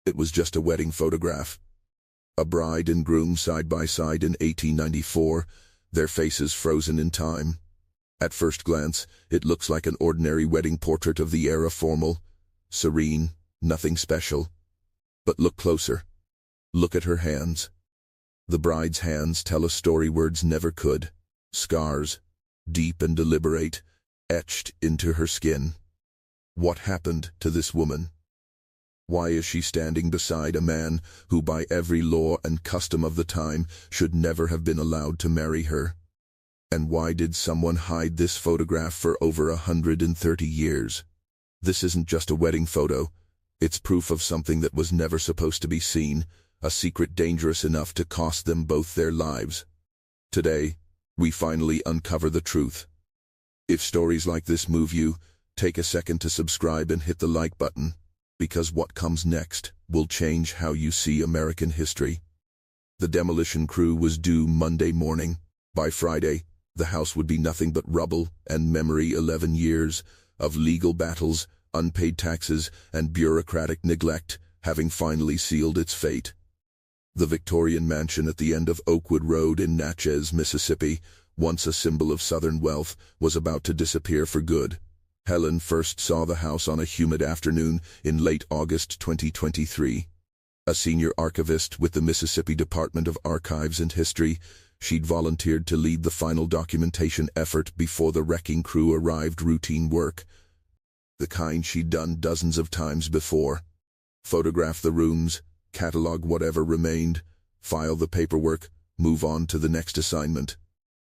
It was just a wedding photograph. A bride and groom side by side in 1894, their faces frozen in time. At first glance, it looks like an ordinary wedding portrait of the era, formal, serene, nothing special. But look closer. Look at her hands. The bride's hands tell a story words never could. Scars, deep and deliberate, etched into her skin. What happened to this woman? Why is she standing beside a man who by every law and custom of the time should never have been allowed to marry her? And why did someone hide this photograph for over 130 years? This isn't just a wedding photo. It's proof of something that was never supposed to be seen, a secret dangerous enough to cost them both their lives. Today, we finally uncover the truth. If stories like this move you, take a second to subscribe and hit the like button, because what comes next will change how you see American history. The demolition crew was due Monday morning. By Friday, the house would be nothing but rubble and memory. 11 years of legal battles, unpaid taxes, and bureaucratic neglect having finally sealed its fate. The Victorian mansion at the end of Oakwood Road in Natchez, Mississippi, once a symbol of Southern wealth, was about to disappear for good. Helen first saw the house on a humid afternoon in late August 2023. A senior archivist with the Mississippi Department of Archives and History, she'd volunteered to lead the final documentation effort before the wrecking crew arrived. Routine work, the kind she'd done dozens of times before. Photograph the rooms, catalog whatever remained, file the paperwork, move on to the next assignment.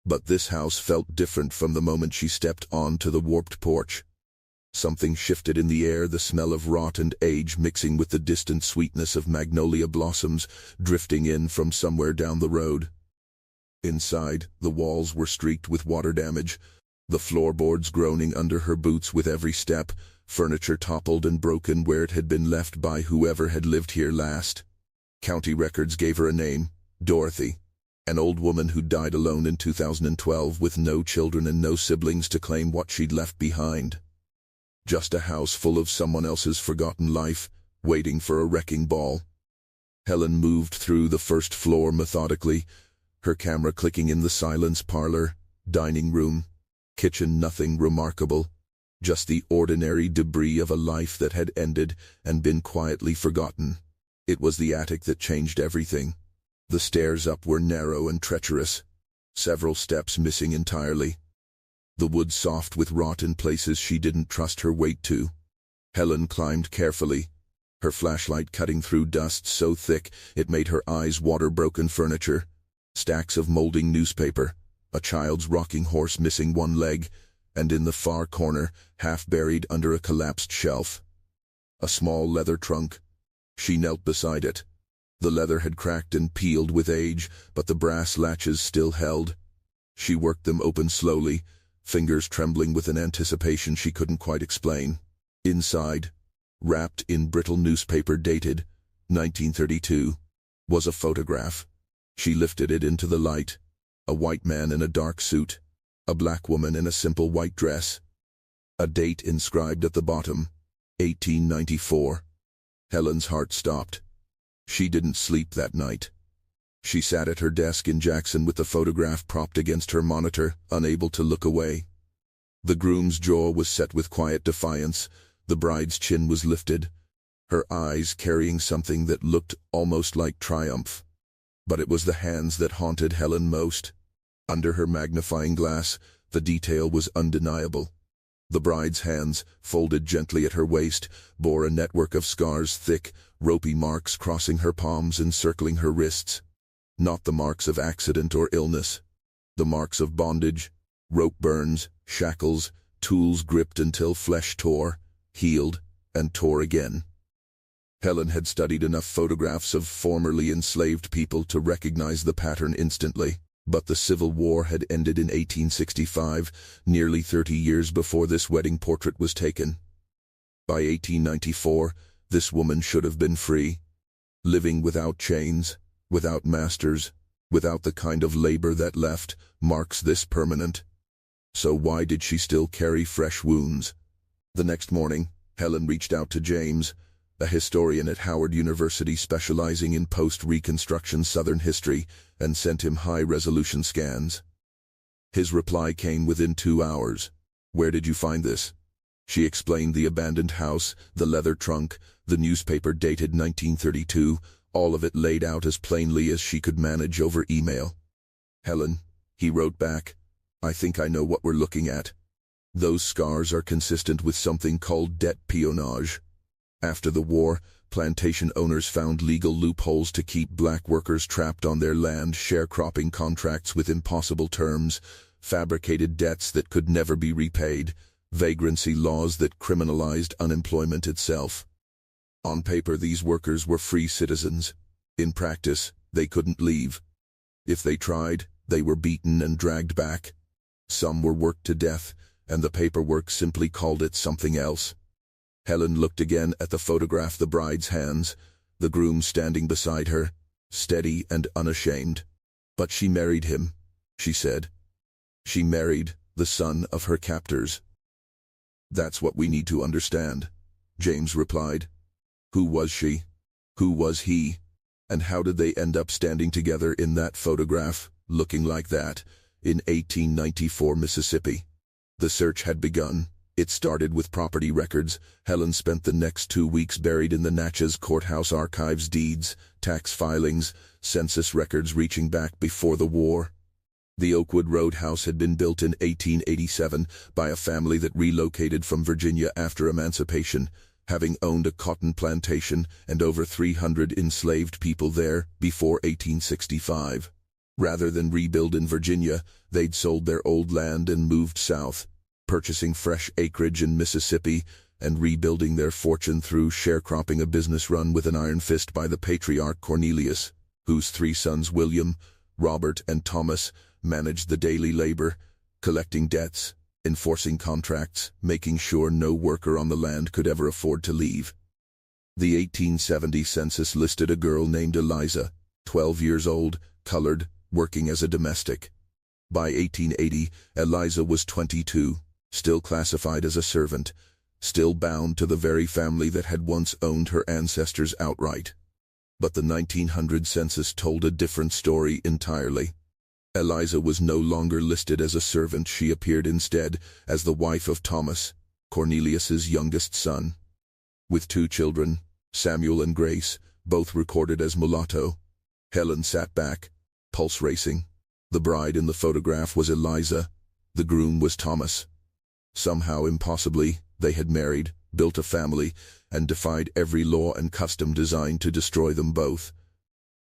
But this house felt different from the moment she stepped onto the warped porch. Something shifted in the air, the smell of rot and age mixing with the distant sweetness of magnolia blossoms drifting in from somewhere down the road. Inside, the walls were streaked with water damage, the floorboards groaning under her boots with every step, furniture toppled and broken where it had been left by whoever had lived here last. County records gave her a name, Dorothy. An old woman who died alone in 2012 with no children and no siblings to claim what she'd left behind. Just a house full of someone else's forgotten life, waiting for a wrecking ball. Helen moved through the first floor methodically, her camera clicking in the silence. Parlor, dining room, kitchen, nothing remarkable. Just the ordinary debris of a life that had ended and been quietly forgotten. It was the attic that changed everything. The stairs up were narrow and treacherous, several steps missing entirely. The wood soft with rot in places she didn't trust her weight to. Helen climbed carefully, her flashlight cutting through dust so thick it made her eyes water. Broken furniture, stacks of molding newspaper, a child's rocking horse missing one leg, and in the far corner, half buried under a collapsed shelf, a small leather trunk. She knelt beside it. The leather had cracked and peeled with age, but the brass latches still held. She worked them open slowly, fingers trembling with an anticipation she couldn't quite explain. Inside, wrapped in brittle newspaper dated 1932, was a photograph. She lifted it into the light. A white man in a dark suit, a black woman in a simple white dress. A date inscribed at the bottom, 1894. Helen's heart stopped. She didn't sleep that night. She sat at her desk in Jackson with the photograph propped against her monitor, unable to look away. The groom's jaw was set with quiet defiance, the bride's chin was lifted, her eyes carrying something that looked almost like triumph. But it was the hands that haunted Helen most. Under her magnifying glass, the detail was undeniable. The bride's hands, folded gently at her waist, bore a network of scars, thick, ropey marks crossing her palms and circling her wrists. Not the marks of accident or illness. The marks of bondage, rope burns, shackles, tools gripped until flesh tore, healed, and tore again. Helen had studied enough photographs of formerly enslaved people to recognize the pattern instantly. But the Civil War had ended in 1865, nearly 30 years before this wedding portrait was taken. By 1894, this woman should have been free, living without chains, without masters, without the kind of labor that left marks this permanent. So why did she still carry fresh wounds? The next morning, Helen reached out to James, a historian at Howard University specializing in post-Reconstruction Southern history, and sent him high-resolution scans. His reply came within 2 hours. "Where did you find this?" She explained the abandoned house, the leather trunk, the newspaper dated 1932, all of it laid out as plainly as she could manage over email. "Helen," he wrote back, "I think I know what we're looking at. Those scars are consistent with something called debt peonage. After the war, plantation owners found legal loopholes to keep black workers trapped on their land, sharecropping contracts with impossible terms, fabricated debts that could never be repaid, vagrancy laws that criminalized unemployment itself. On paper, these workers were free citizens. In practice, they couldn't leave. If they tried, they were beaten and dragged back. Some were worked to death, and the paperwork simply called it something else." Helen looked again at the photograph, the bride's hands, the groom standing beside her, steady and unashamed. "But she married him," she said. "She married the son of her captors." "That's what we need to understand," James replied. "Who was she? Who was he? And how did they end up standing together in that photograph, looking like that, in 1894 Mississippi?" The search had begun. It started with property records. Helen spent the next 2 weeks buried in the Natchez courthouse archives, deeds, tax filings, census records reaching back before the war. The Oakwood Road house had been built in 1887 by a family that relocated from Virginia after emancipation, having owned a cotton plantation and over 300 enslaved people there before 1865. Rather than rebuild in Virginia, they'd sold their old land and moved south, purchasing fresh acreage in Mississippi and rebuilding their fortune through sharecropping, a business run with an iron fist by the patriarch Cornelius, whose 3 sons, William, Robert, and Thomas, managed the daily labor, collecting debts, enforcing contracts, making sure no worker on the land could ever afford to leave. The 1870 census listed a girl named Eliza, 12 years old, colored, working as a domestic. By 1880, Eliza was 22, still classified as a servant, still bound to the very family that had once owned her ancestors outright. But the 1900 census told a different story entirely. Eliza was no longer listed as a servant. She appeared instead as the wife of Thomas, Cornelius's youngest son. With 2 children, Samuel and Grace, both recorded as mulatto. Helen sat back, pulse racing. The bride in the photograph was Eliza. The groom was Thomas. Somehow, impossibly, they had married, built a family, and defied every law and custom designed to destroy them both.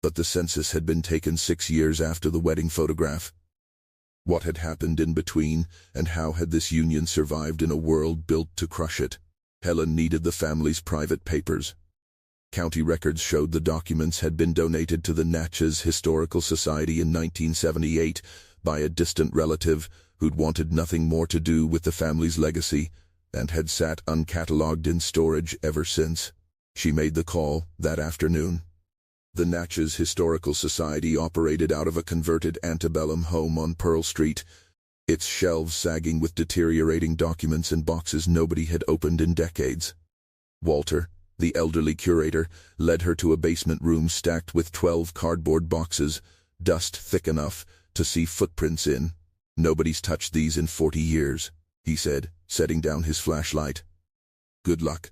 But the census had been taken 6 years after the wedding photograph. What had happened in between, and how had this union survived in a world built to crush it? Helen needed the family's private papers. County records showed the documents had been donated to the Natchez Historical Society in 1978 by a distant relative who'd wanted nothing more to do with the family's legacy and had sat uncatalogued in storage ever since. She made the call that afternoon. The Natchez Historical Society operated out of a converted antebellum home on Pearl Street, its shelves sagging with deteriorating documents and boxes nobody had opened in decades. Walter, the elderly curator, led her to a basement room stacked with 12 cardboard boxes, dust thick enough to see footprints in. "Nobody's touched these in 40 years, he said, setting down his flashlight. "Good luck."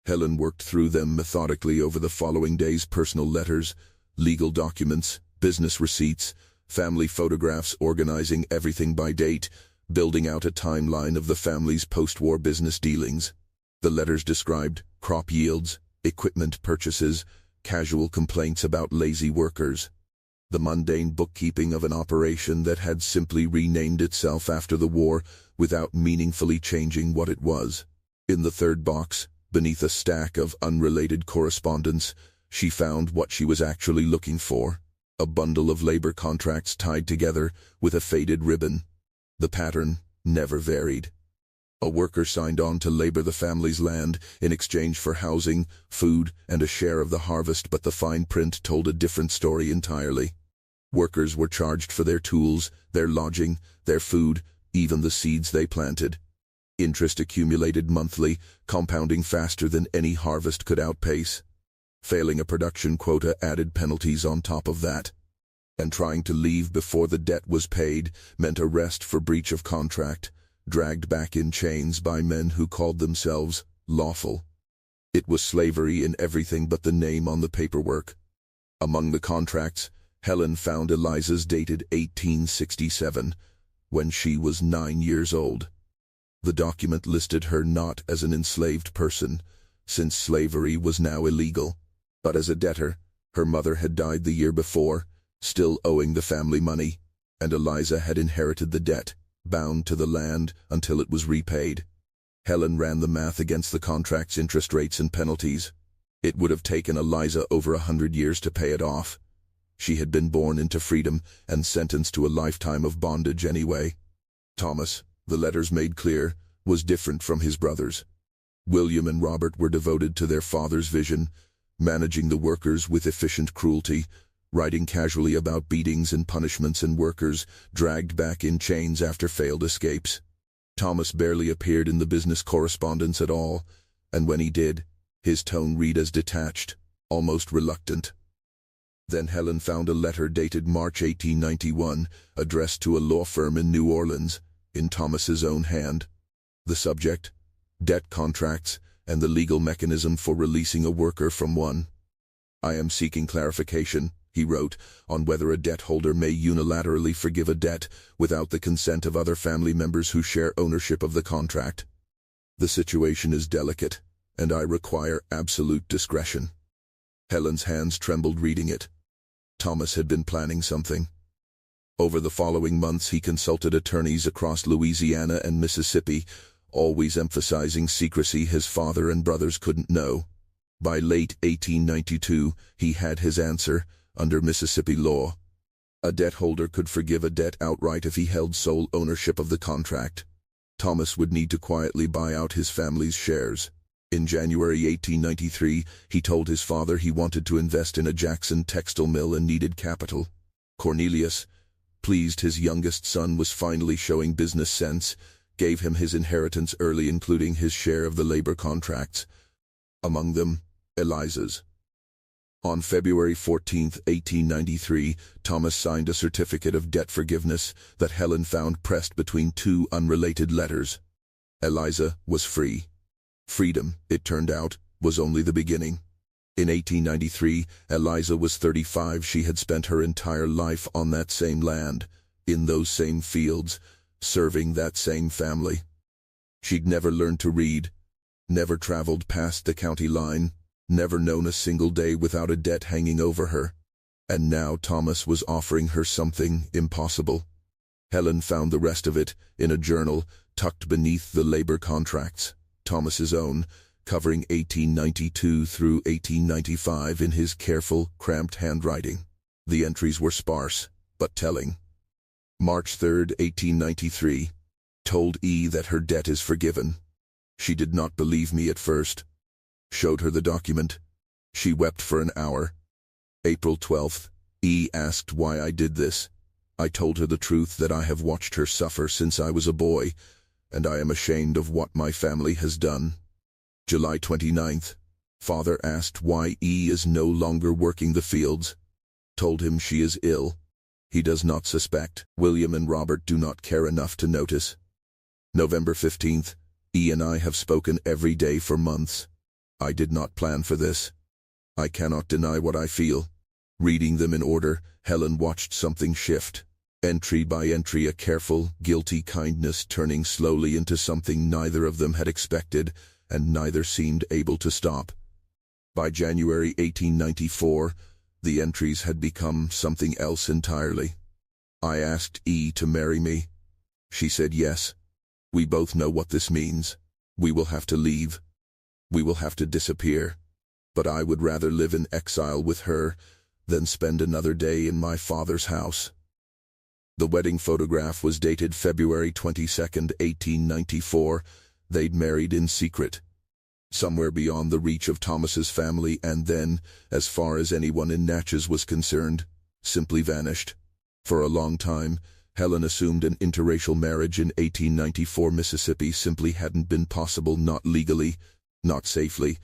Helen worked through them methodically over the following days: personal letters, legal documents, business receipts, family photographs, organizing everything by date, building out a timeline of the family's post-war business dealings. The letters described crop yields, equipment purchases, casual complaints about lazy workers. The mundane bookkeeping of an operation that had simply renamed itself after the war without meaningfully changing what it was. In the third box, beneath a stack of unrelated correspondence, she found what she was actually looking for: a bundle of labor contracts tied together with a faded ribbon. The pattern never varied. A worker signed on to labor the family's land in exchange for housing, food, and a share of the harvest, but the fine print told a different story entirely. Workers were charged for their tools, their lodging, their food, even the seeds they planted. Interest accumulated monthly, compounding faster than any harvest could outpace. Failing a production quota added penalties on top of that. And trying to leave before the debt was paid meant arrest for breach of contract, dragged back in chains by men who called themselves lawful. It was slavery in everything but the name on the paperwork. Among the contracts, Helen found Eliza's dated 1867, when she was 9 years old. The document listed her not as an enslaved person, since slavery was now illegal, but as a debtor. Her mother had died the year before, still owing the family money, and Eliza had inherited the debt, bound to the land until it was repaid. Helen ran the math against the contract's interest rates and penalties. It would have taken Eliza over 100 years to pay it off. She had been born into freedom and sentenced to a lifetime of bondage anyway. Thomas, the letters made clear, was different from his brothers. William and Robert were devoted to their father's vision, managing the workers with efficient cruelty, writing casually about beatings and punishments and workers dragged back in chains after failed escapes. Thomas barely appeared in the business correspondence at all, and when he did, his tone read as detached, almost reluctant. Then Helen found a letter dated March 1891, addressed to a law firm in New Orleans, in Thomas's own hand. The subject: debt contracts and the legal mechanism for releasing a worker from one. "I am seeking clarification," he wrote, "on whether a debt holder may unilaterally forgive a debt without the consent of other family members who share ownership of the contract. The situation is delicate, and I require absolute discretion." Helen's hands trembled reading it. Thomas had been planning something. Over the following months he consulted attorneys across Louisiana and Mississippi, always emphasizing secrecy his father and brothers couldn't know. By late 1892, he had his answer. Under Mississippi law, a debt holder could forgive a debt outright if he held sole ownership of the contract. Thomas would need to quietly buy out his family's shares. In January 1893, he told his father he wanted to invest in a Jackson textile mill and needed capital. Cornelius, pleased his youngest son was finally showing business sense, gave him his inheritance early, including his share of the labor contracts, among them Eliza's. On February 14, 1893, Thomas signed a certificate of debt forgiveness that Helen found pressed between two unrelated letters. Eliza was free. Freedom, it turned out, was only the beginning. In 1893, Eliza was 35. She had spent her entire life on that same land, in those same fields, serving that same family. She'd never learned to read, never traveled past the county line, never known a single day without a debt hanging over her. And now Thomas was offering her something impossible. Helen found the rest of it in a journal tucked beneath the labor contracts, Thomas's own, covering 1892 through 1895 in his careful, cramped handwriting. The entries were sparse, but telling. March 3, 1893. Told E that her debt is forgiven. She did not believe me at first. Showed her the document. She wept for an hour. April 12th, E asked why I did this. I told her the truth, that I have watched her suffer since I was a boy, and I am ashamed of what my family has done. July 29th, Father asked why E is no longer working the fields. Told him she is ill. He does not suspect. William and Robert do not care enough to notice. November 15th, E and I have spoken every day for months. I did not plan for this. I cannot deny what I feel. Reading them in order, Helen watched something shift. Entry by entry, a careful, guilty kindness turning slowly into something neither of them had expected, and neither seemed able to stop. By January 1894, the entries had become something else entirely. I asked E to marry me. She said yes. We both know what this means. We will have to leave. We will have to disappear. But I would rather live in exile with her than spend another day in my father's house. The wedding photograph was dated February 22, 1894. They'd married in secret, somewhere beyond the reach of Thomas's family, and then, as far as anyone in Natchez was concerned, simply vanished. For a long time, Helen assumed an interracial marriage in 1894 Mississippi simply hadn't been possible, not legally, not safely,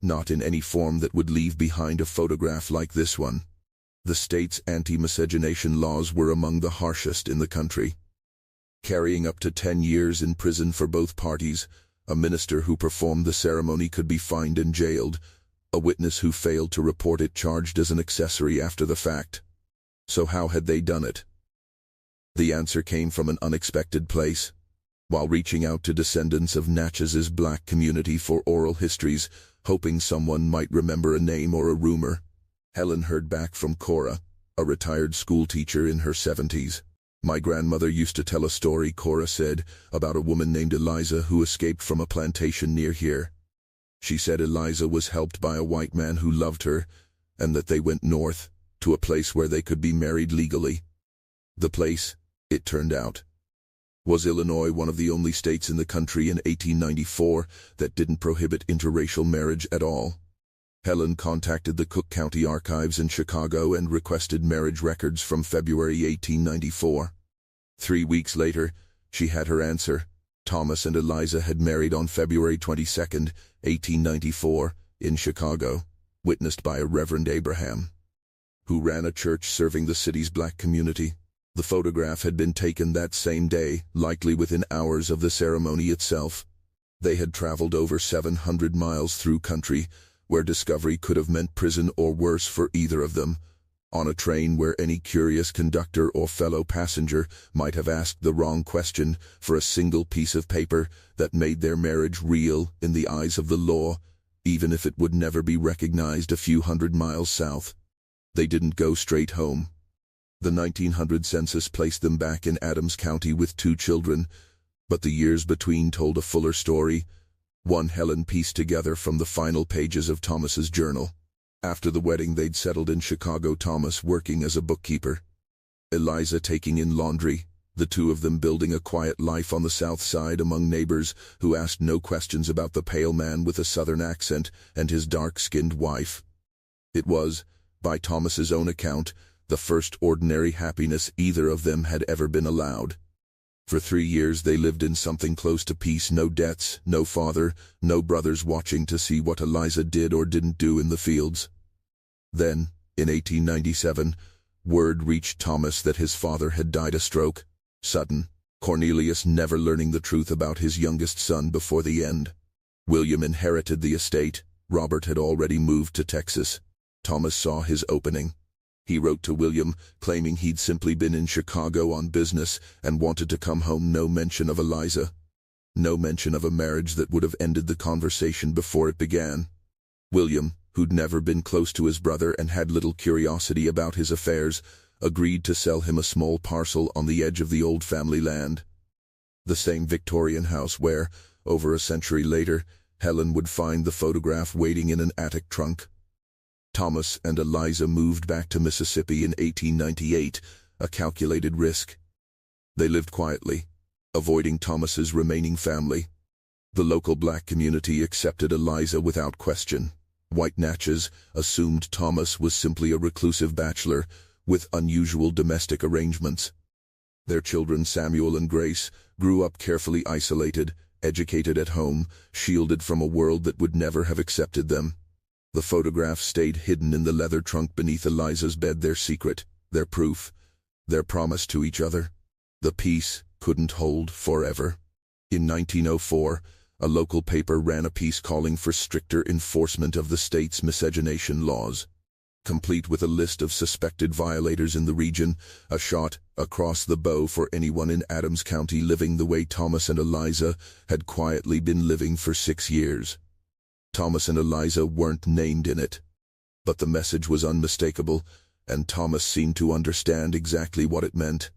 not in any form that would leave behind a photograph like this one. The state's anti-miscegenation laws were among the harshest in the country, carrying up to 10 years in prison for both parties. A minister who performed the ceremony could be fined and jailed, a witness who failed to report it charged as an accessory after the fact. So how had they done it? The answer came from an unexpected place. While reaching out to descendants of Natchez' black community for oral histories, hoping someone might remember a name or a rumor, Helen heard back from Cora, a retired schoolteacher in her 70s. "My grandmother used to tell a story," Cora said, "about a woman named Eliza who escaped from a plantation near here. She said Eliza was helped by a white man who loved her, and that they went north, to a place where they could be married legally. The place, it turned out, was Illinois, one of the only states in the country in 1894 that didn't prohibit interracial marriage at all." Helen contacted the Cook County Archives in Chicago and requested marriage records from February 1894. 3 weeks later, she had her answer. Thomas and Eliza had married on February 22, 1894, in Chicago, witnessed by a Reverend Abraham, who ran a church serving the city's black community. The photograph had been taken that same day, likely within hours of the ceremony itself. They had traveled over 700 miles through country, where discovery could have meant prison or worse for either of them, on a train where any curious conductor or fellow passenger might have asked the wrong question for a single piece of paper that made their marriage real in the eyes of the law, even if it would never be recognized a few hundred miles south. They didn't go straight home. The 1900 census placed them back in Adams County with 2 children, but the years between told a fuller story, one Helen pieced together from the final pages of Thomas's journal. After the wedding, they'd settled in Chicago, Thomas working as a bookkeeper, Eliza taking in laundry, the two of them building a quiet life on the South Side among neighbors who asked no questions about the pale man with a Southern accent and his dark-skinned wife. It was, by Thomas's own account, the first ordinary happiness either of them had ever been allowed. For 3 years they lived in something close to peace, no debts, no father, no brothers watching to see what Eliza did or didn't do in the fields. Then, in 1897, word reached Thomas that his father had died a stroke. Sudden, Cornelius never learning the truth about his youngest son before the end. William inherited the estate. Robert had already moved to Texas. Thomas saw his opening. He wrote to William, claiming he'd simply been in Chicago on business and wanted to come home. No mention of Eliza. No mention of a marriage that would have ended the conversation before it began. William, who'd never been close to his brother and had little curiosity about his affairs, agreed to sell him a small parcel on the edge of the old family land. The same Victorian house where, over a century later, Helen would find the photograph waiting in an attic trunk. Thomas and Eliza moved back to Mississippi in 1898, a calculated risk. They lived quietly, avoiding Thomas's remaining family. The local black community accepted Eliza without question. White Natchez assumed Thomas was simply a reclusive bachelor with unusual domestic arrangements. Their children, Samuel and Grace, grew up carefully isolated, educated at home, shielded from a world that would never have accepted them. The photograph stayed hidden in the leather trunk beneath Eliza's bed, their secret, their proof, their promise to each other. The peace couldn't hold forever. In 1904, a local paper ran a piece calling for stricter enforcement of the state's miscegenation laws, complete with a list of suspected violators in the region, a shot across the bow for anyone in Adams County living the way Thomas and Eliza had quietly been living for 6 years. Thomas and Eliza weren't named in it, but the message was unmistakable, and Thomas seemed to understand exactly what it meant.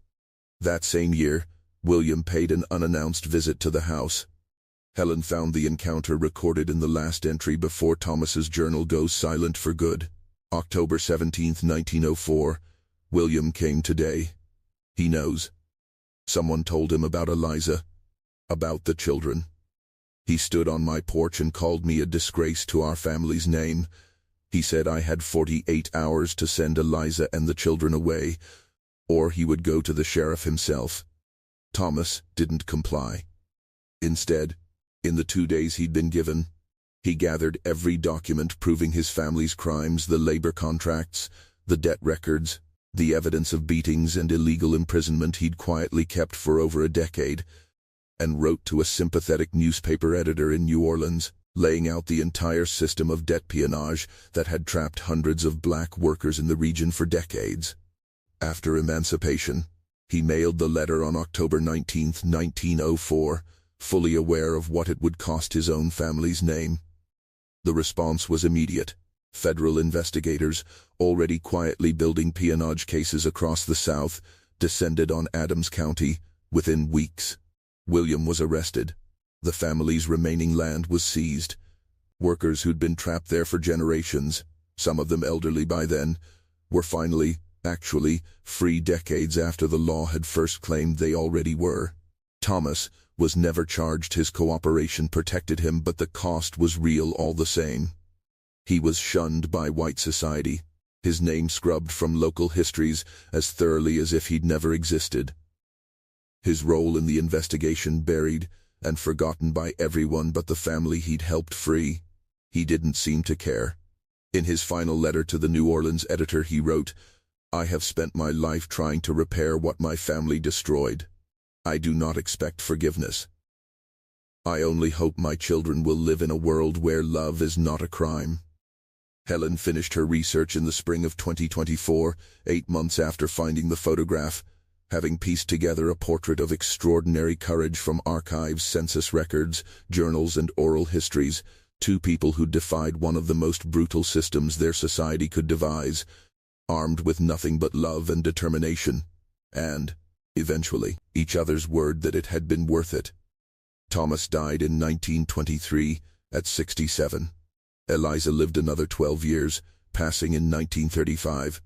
That same year, William paid an unannounced visit to the house. Helen found the encounter recorded in the last entry before Thomas's journal goes silent for good. October 17, 1904. William came today. He knows. Someone told him about Eliza, about the children. He stood on my porch and called me a disgrace to our family's name. He said I had 48 hours to send Eliza and the children away, or he would go to the sheriff himself. Thomas didn't comply. Instead, in the 2 days he'd been given, he gathered every document proving his family's crimes, the labor contracts, the debt records, the evidence of beatings and illegal imprisonment he'd quietly kept for over a decade, and wrote to a sympathetic newspaper editor in New Orleans, laying out the entire system of debt peonage that had trapped hundreds of black workers in the region for decades. After emancipation, he mailed the letter on October 19, 1904, fully aware of what it would cost his own family's name. The response was immediate. Federal investigators, already quietly building peonage cases across the South, descended on Adams County. Within weeks, William was arrested. The family's remaining land was seized. Workers who'd been trapped there for generations, some of them elderly by then, were finally, actually, free decades after the law had first claimed they already were. Thomas was never charged. His cooperation protected him, but the cost was real all the same. He was shunned by white society, his name scrubbed from local histories as thoroughly as if he'd never existed. His role in the investigation buried and forgotten by everyone but the family he'd helped free. He didn't seem to care. In his final letter to the New Orleans editor he wrote, "I have spent my life trying to repair what my family destroyed. I do not expect forgiveness. I only hope my children will live in a world where love is not a crime." Helen finished her research in the spring of 2024, 8 months after finding the photograph, having pieced together a portrait of extraordinary courage from archives, census records, journals, and oral histories, two people who defied one of the most brutal systems their society could devise, armed with nothing but love and determination, and, eventually, each other's word that it had been worth it. Thomas died in 1923, at 67. Eliza lived another 12 years, passing in 1935.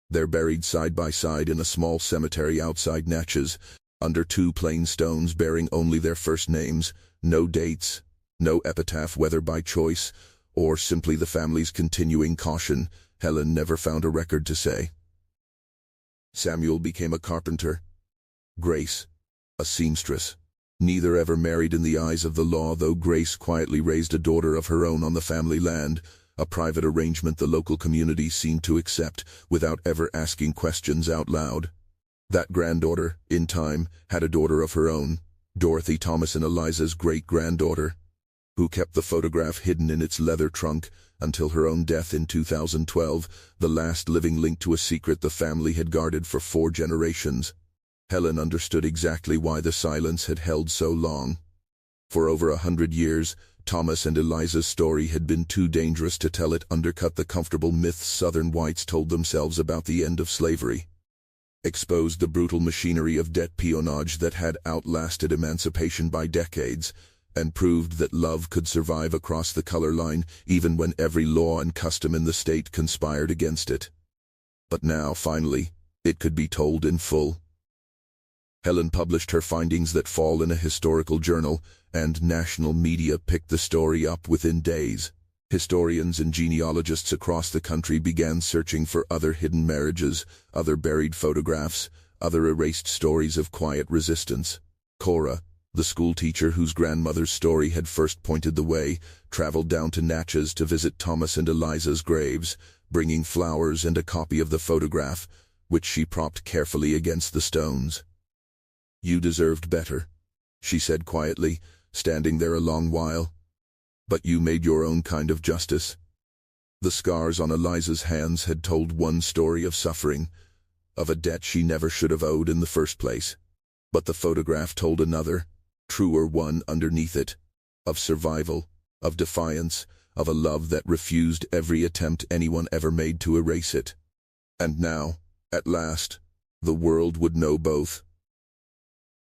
They're buried side by side in a small cemetery outside Natchez, under 2 plain stones bearing only their first names, no dates, no epitaph, whether by choice or simply the family's continuing caution. Helen never found a record to say. Samuel became a carpenter. Grace, a seamstress. Neither ever married in the eyes of the law, though Grace quietly raised a daughter of her own on the family land, a private arrangement the local community seemed to accept without ever asking questions out loud. That granddaughter, in time, had a daughter of her own, Dorothy Thomas, and Eliza's great-granddaughter, who kept the photograph hidden in its leather trunk until her own death in 2012, the last living link to a secret the family had guarded for 4 generations. Helen understood exactly why the silence had held so long. For over 100 years, Thomas and Eliza's story had been too dangerous to tell. It undercut the comfortable myths Southern whites told themselves about the end of slavery, exposed the brutal machinery of debt peonage that had outlasted emancipation by decades, and proved that love could survive across the color line even when every law and custom in the state conspired against it. But now, finally, it could be told in full. Helen published her findings that fall in a historical journal, and national media picked the story up within days. Historians and genealogists across the country began searching for other hidden marriages, other buried photographs, other erased stories of quiet resistance. Cora, the schoolteacher whose grandmother's story had first pointed the way, traveled down to Natchez to visit Thomas and Eliza's graves, bringing flowers and a copy of the photograph, which she propped carefully against the stones. "You deserved better," she said quietly, standing there a long while. "But you made your own kind of justice." The scars on Eliza's hands had told one story of suffering, of a debt she never should have owed in the first place. But the photograph told another, truer one underneath it, of survival, of defiance, of a love that refused every attempt anyone ever made to erase it. And now, at last, the world would know both.